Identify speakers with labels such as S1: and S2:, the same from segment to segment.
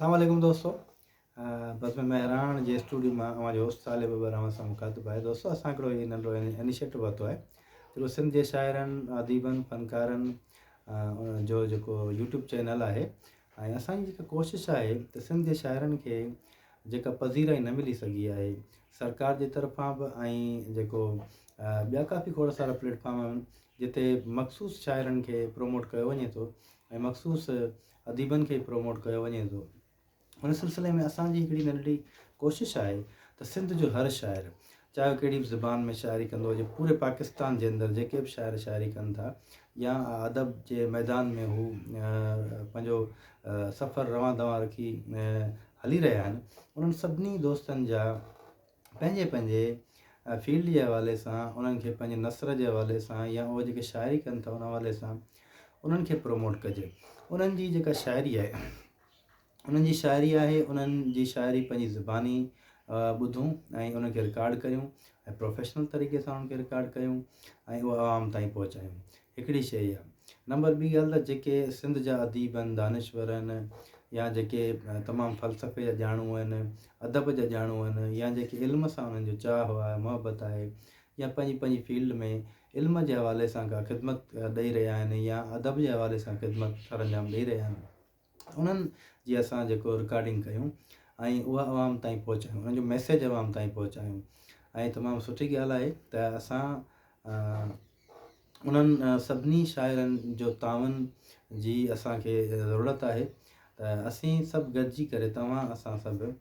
S1: अस्सलाम वालेकुम दोस्तों। बस में मेहरान जे स्टूडियो में हमारे होस्ट साले बबर सां मुखातिब आहे। दोस्तों असां हिकिड़ो नंढो इनिशिएटिव वरितो आहे जेको सिंध जे शाइरनि अदीबनि फ़नकारनि जो जेको यूट्यूब चैनल आहे। ऐं असांजी जेका कोशिशि आहे त सिंध जे शाइरनि खे जेका पज़ीराई न मिली सघी आहे सरकार जे तरफ़ां बि ऐं जेको ॿिया काफ़ी खोड़ सारा प्लेटफॉर्म आहिनि जिते मख़सूस शाइरनि खे प्रोमोट कयो वञे थो ऐं मख़सूस अदीबनि खे प्रोमोट कयो वञे थो। उन सिलसिले में असांजी हिकिड़ी नंढड़ी कोशिशि आहे त सिंध जो हर शाइर चाहे कहिड़ी बि ज़ुबान में शाइरी कंदो हुजे, पूरे पाकिस्तान जे अंदरि जेके बि शाइर शाइरी कनि था या अदब जे मैदान में हू पंहिंजो सफ़र रवां दवां रखी हली रहिया आहिनि, उन्हनि सभिनी दोस्तनि जा पंहिंजे पंहिंजे फील्ड जे हवाले सां उन्हनि खे पंहिंजे नसर जे हवाले सां या उहे जेके शाइरी कनि था उन हवाले सां उन्हनि खे प्रोमोट कजे। उन्हनि जी जेका शाइरी आहे उन्हनि जी शाइरी आहे, उन्हनि जी शाइरी पंहिंजी ज़ुबानी ॿुधूं ऐं उनखे रिकॉर्ड कयूं ऐं प्रोफेशनल तरीक़े सां उनखे रिकॉर्ड कयूं ऐं उहा आवाम ताईं पहुचायूं। हिकिड़ी शइ इहा। नंबर ॿी ॻाल्हि त जेके सिंध जा अदीब आहिनि, दानिश्वर आहिनि या जेके तमामु फ़लसफ़े जा ॼाणू आहिनि, अदब जा ॼाणू आहिनि या जेके इल्म सां उन्हनि जो चाहु आहे, मुहबत आहे या पंहिंजी पंहिंजी फील्ड में इल्म जे हवाले सां का ख़िदमत ॾेई रहिया आहिनि या अदब जे हवाले सां ख़िदमत सरंजाम ॾेई रहिया आहिनि, उन्हनि जी असां जेको रिकॉर्डिंग कयूं ऐं उहा आवाम ताईं पहुचायूं, उन्हनि जो मैसेज आवाम ताईं पहुचायूं। ऐं तमामु सुठी ॻाल्हि आहे त असां उन्हनि सभिनी शाइरनि जो तावन जी असांखे ज़रूरत आहे त असीं सभु गॾिजी करे असां सभु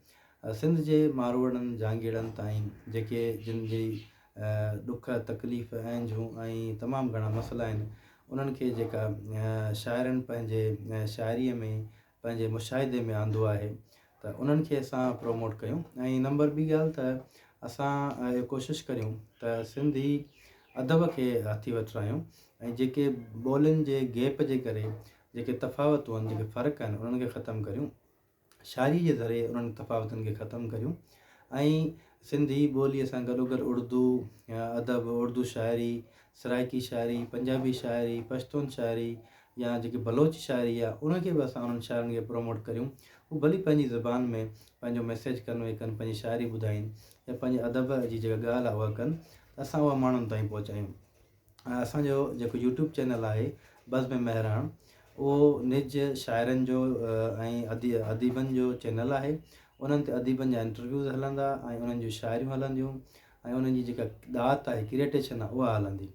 S1: सिंध जे मारवड़नि जहांगीरनि ताईं जेके जिन जी ॾुख तकलीफ़ आहिनि ऐं तमामु घणा मसइला आहिनि उन्हनि खे जेका शाइरनि पंहिंजे शाइरीअ में पंहिंजे मुशाहिदे में आंदो आहे त उन्हनि खे असां प्रोमोट कयूं। ऐं नंबर ॿी ॻाल्हि त असां कोशिशि करियूं त सिंधी अदब खे हथी वठायूं ऐं जेके ॿोलियुनि जे गैप जे करे जेके तफ़ावतूं आहिनि, जेके फ़र्क़ु आहिनि उन्हनि खे ख़तमु करियूं, शाइरी जे ज़रिए उन्हनि तफ़ावतुनि खे ख़तमु करियूं ऐं सिंधी ॿोलीअ सां गॾोगॾु उर्दू अदब, उर्दू शाइरी, सराइकी शाइरी, पंजाबी शाइरी, पश्तून शाइरी या जेकी बलोच शाइरी आहे उनखे बि असां उन्हनि शाइरनि खे प्रोमोट करियूं। हू भली पंहिंजी ज़ुबान में पंहिंजो मैसेज कन्वे कनि, पंहिंजी शाइरी ॿुधाइनि या पंहिंजे अदब जी जेका ॻाल्हि आहे उहा कनि, असां उहा माण्हुनि ताईं पहुचायूं। असांजो जेको यूट्यूब चैनल आहे बज़ में मेहरान, उहो निज शाइरनि जो ऐं अदीबनि जो चैनल आहे। उन्हनि ते अदीबनि जा इंटरव्यूज़ हलंदा ऐं उन्हनि जूं शाइरियूं हलंदियूं ऐं उन्हनि जी जेका दात आहे, क्रिएटेशन आहे, उहा हलंदी।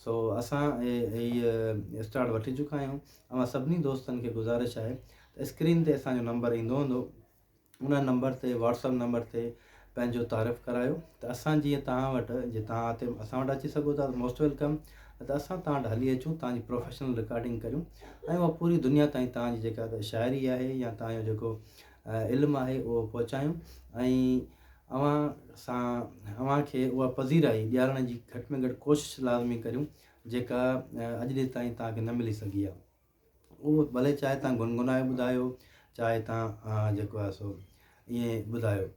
S1: सो असां इहे स्टार्ट वठी चुका आहियूं। ऐं सभिनी दोस्तनि खे गुज़ारिश आहे त स्क्रीन ते असांजो नंबर ईंदो हूंदो, उन नंबर ते व्हाट्सअप नंबर ते पंहिंजो तारीफ़ करायो त असां जीअं तव्हां वटि जे तव्हां हिते असां वटि अची सघो था मोस्ट वेलकम, त असां तव्हां वटि हली अचूं, तव्हांजी प्रोफेशनल रिकॉर्डिंग करियूं ऐं उहा पूरी दुनिया ताईं तव्हांजी जेका शाइरी आहे या तव्हांजो जेको इल्मु आहे उहो पहुचायूं ऐं अव्हांखे उहा पज़ीराई ॾियारण जी घटि में घटि कोशिशि लाज़मी करियूं जेका अॼु ॾींहं ताईं तव्हांखे न मिली सघी आहे। उहो भले चाहे तव्हां गुनगुनाए ॿुधायो, चाहे तव्हां जेको आहे सो ईअं ॿुधायो,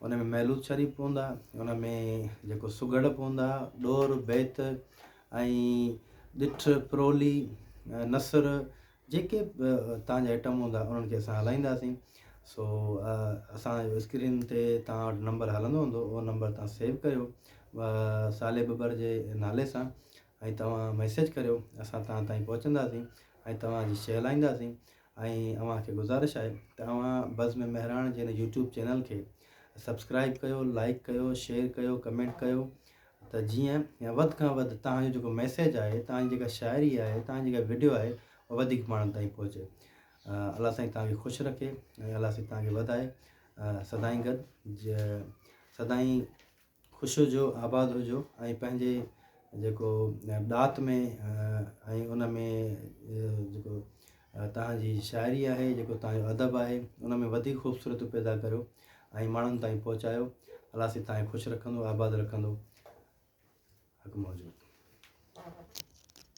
S1: उन में महलूद शरीफ़ पवंदा, उन में जेको सुगड़ पवंदा, ॾोर बैत ऐं ॾिठ प्रोली नसर जेके तव्हांजा आइटम हूंदा उन्हनि खे असां हलाईंदासीं। सो असांजो स्क्रीन ते तव्हां वटि नंबर हलंदो हूंदो, उहो नंबर तव्हां सेव करियो साले बबर जे नाले सां ऐं तव्हां मैसेज करियो, असां तव्हां ताईं पहुचंदासीं ऐं तव्हांजी शइ हलाईंदासीं। ऐं अव्हांखे गुज़ारिश आहे त अव्हां बज़ में मेहरान जे हिन यूट्यूब चैनल खे सब्सक्राइब कयो, लाइक कयो, शेयर कयो, कमेंट कयो त जीअं वधि खां वधि तव्हांजो जेको मैसेज आहे, तव्हांजी जेका शाइरी आहे, तव्हांजी जेका वीडियो आहे उहा वधीक माण्हुनि ताईं पहुचे। अलाह साईं तव्हांखे ख़ुशि रखे ऐं अलाह साईं तव्हांखे वधाए, सदाईं गॾु सदाईं ख़ुशि हुजो, आबाद हुजो ऐं पंहिंजे जेको ॾात में ऐं उन में जेको तव्हांजी शाइरी आहे, जेको तव्हांजो अदब आहे, उन में वधीक ख़ूबसूरत पैदा करियो ऐं माण्हुनि ताईं पहुचायो। अलाह साईं तव्हांखे ख़ुशि रखंदो, आबाद रखंदो। हक़ मौजूद।